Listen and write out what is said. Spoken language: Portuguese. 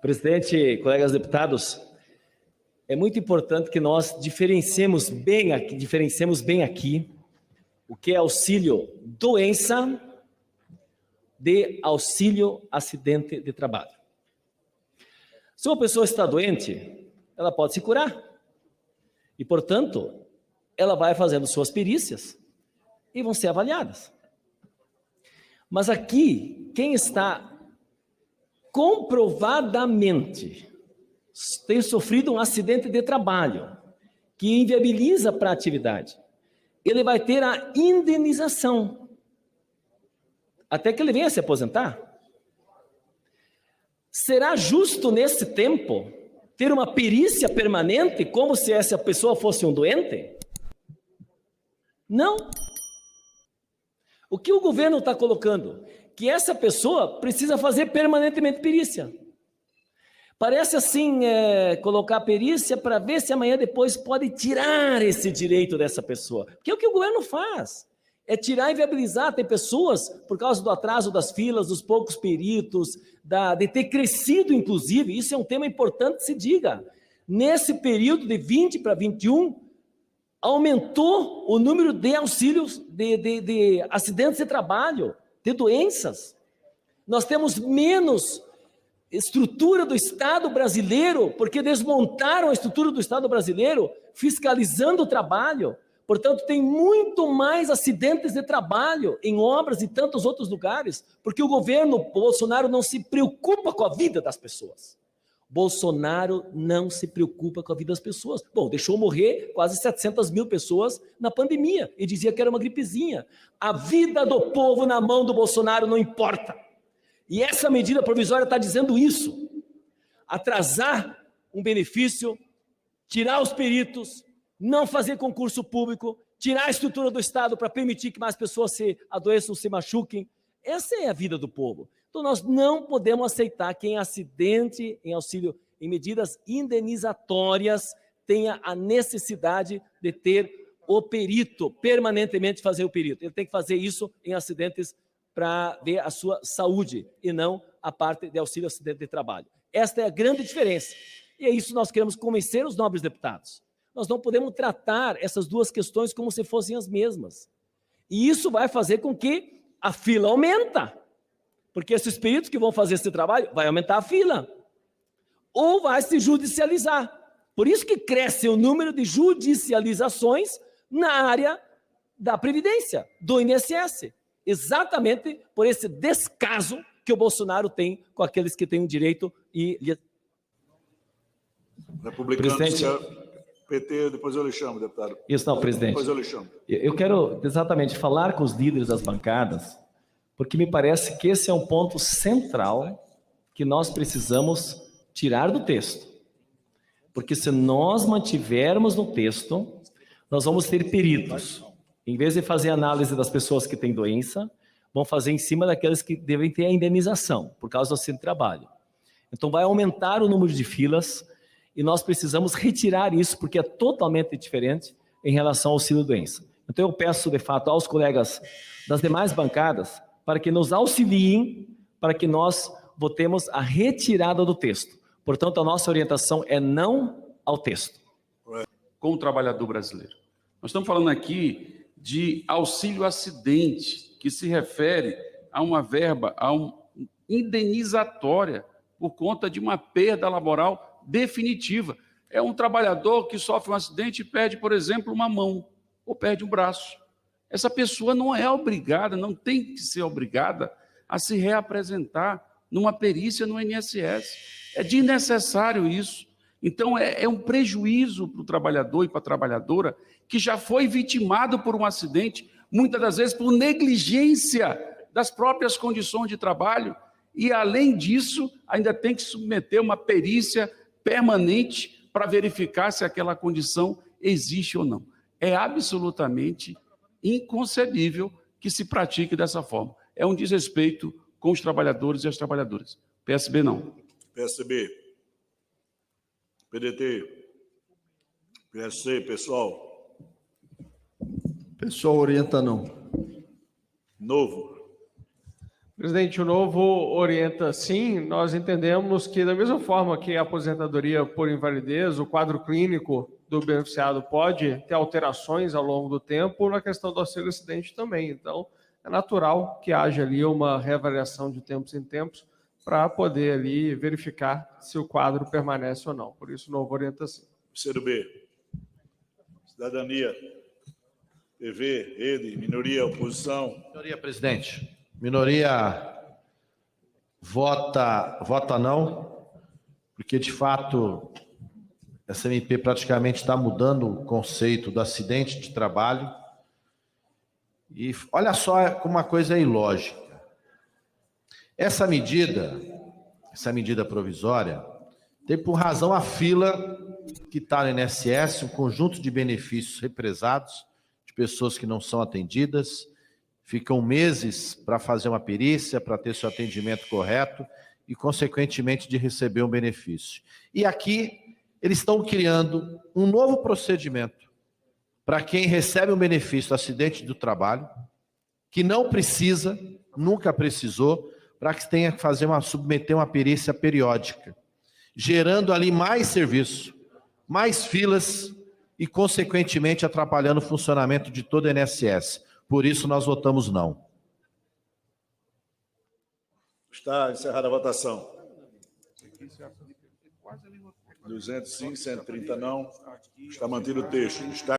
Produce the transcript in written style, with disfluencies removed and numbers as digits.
Presidente, colegas deputados, é muito importante que nós diferenciemos bem aqui o que é auxílio doença de auxílio acidente de trabalho. Se uma pessoa está doente, ela pode se curar e, portanto, ela vai fazendo suas perícias e vão ser avaliadas. Mas aqui, quem está comprovadamente tem sofrido um acidente de trabalho que inviabiliza para a atividade, ele vai ter a indenização até que ele venha se aposentar. Será justo nesse tempo ter uma perícia permanente como se essa pessoa fosse um doente? Não. O que o governo está colocando? Que essa pessoa precisa fazer permanentemente perícia. Parece assim, colocar a perícia para ver se amanhã depois pode tirar esse direito dessa pessoa. Porque é o que o governo faz. É tirar e viabilizar. Tem pessoas, por causa do atraso das filas, dos poucos peritos, de ter crescido, inclusive, isso é um tema importante que se diga. Nesse período de 20 para 21, aumentou o número de auxílios de acidentes de trabalho, de doenças. Nós temos menos estrutura do Estado brasileiro, porque desmontaram a estrutura do Estado brasileiro, fiscalizando o trabalho. Portanto, tem muito mais acidentes de trabalho em obras e tantos outros lugares, porque o governo Bolsonaro não se preocupa com a vida das pessoas. Bolsonaro não se preocupa com a vida das pessoas. Bom, deixou morrer quase 700 mil pessoas na pandemia e dizia que era uma gripezinha. A vida do povo na mão do Bolsonaro não importa. E essa medida provisória está dizendo isso. Atrasar um benefício, tirar os peritos, não fazer concurso público, tirar a estrutura do Estado para permitir que mais pessoas se adoeçam, se machuquem. Essa é a vida do povo. Então, nós não podemos aceitar que em acidente, em auxílio, em medidas indenizatórias, tenha a necessidade de ter o perito, permanentemente fazer o perito. Ele tem que fazer isso em acidentes para ver a sua saúde e não a parte de auxílio acidente de trabalho. Esta é a grande diferença. E é isso que nós queremos convencer os nobres deputados. Nós não podemos tratar essas duas questões como se fossem as mesmas. E isso vai fazer com que a fila aumenta. Porque esses peritos que vão fazer esse trabalho, vai aumentar a fila. Ou vai se judicializar. Por isso que cresce o número de judicializações na área da Previdência, do INSS. Exatamente por esse descaso que o Bolsonaro tem com aqueles que têm o direito e... Republicano, presidente... PT, depois eu lhe chamo, deputado. Isso não, presidente. Depois eu lhe chamo. Eu quero exatamente falar com os líderes das bancadas, porque me parece que esse é um ponto central que nós precisamos tirar do texto. Porque se nós mantivermos no texto, nós vamos ter peritos. Em vez de fazer análise das pessoas que têm doença, vão fazer em cima daqueles que devem ter a indenização, por causa do acidente de trabalho. Então vai aumentar o número de filas e nós precisamos retirar isso, porque é totalmente diferente em relação ao auxílio-doença. Então eu peço, de fato, aos colegas das demais bancadas, para que nos auxiliem, para que nós votemos a retirada do texto. Portanto, a nossa orientação é não ao texto. Com o trabalhador brasileiro. Nós estamos falando aqui de auxílio acidente, que se refere a uma verba, indenizatória, por conta de uma perda laboral definitiva. É um trabalhador que sofre um acidente e perde, por exemplo, uma mão, ou perde um braço. Essa pessoa não é obrigada, não tem que ser obrigada a se reapresentar numa perícia no INSS. É desnecessário isso. Então, é um prejuízo para o trabalhador e para a trabalhadora que já foi vitimado por um acidente, muitas das vezes por negligência das próprias condições de trabalho, e, além disso, ainda tem que submeter uma perícia permanente para verificar se aquela condição existe ou não. É absolutamente inconcebível que se pratique dessa forma. É um desrespeito com os trabalhadores e as trabalhadoras. PSB não. PSB. PDT. PSC, pessoal. Pessoal orienta não. Novo. Presidente, o novo orienta sim, nós entendemos que da mesma forma que a aposentadoria por invalidez, o quadro clínico do beneficiado pode ter alterações ao longo do tempo, na questão do auxílio acidente também. Então, é natural que haja ali uma reavaliação de tempos em tempos para poder ali verificar se o quadro permanece ou não. Por isso, o novo orienta sim. PCdoB. Cidadania. PV, Rede, minoria, oposição. Minoria, presidente. Minoria vota não, porque, de fato, essa MP praticamente está mudando o conceito do acidente de trabalho. E olha só como uma coisa é ilógica. Essa medida provisória, tem por razão a fila que está no INSS, um conjunto de benefícios represados de pessoas que não são atendidas, ficam meses para fazer uma perícia, para ter seu atendimento correto e, consequentemente, de receber um benefício. E aqui eles estão criando um novo procedimento para quem recebe um benefício do acidente do trabalho, que não precisa, nunca precisou, para que tenha que submeter uma perícia periódica, gerando ali mais serviço, mais filas e, consequentemente, atrapalhando o funcionamento de todo o INSS. Por isso, nós votamos não. Está encerrada a votação. 200 sim, 130 não. Está mantido o texto. Está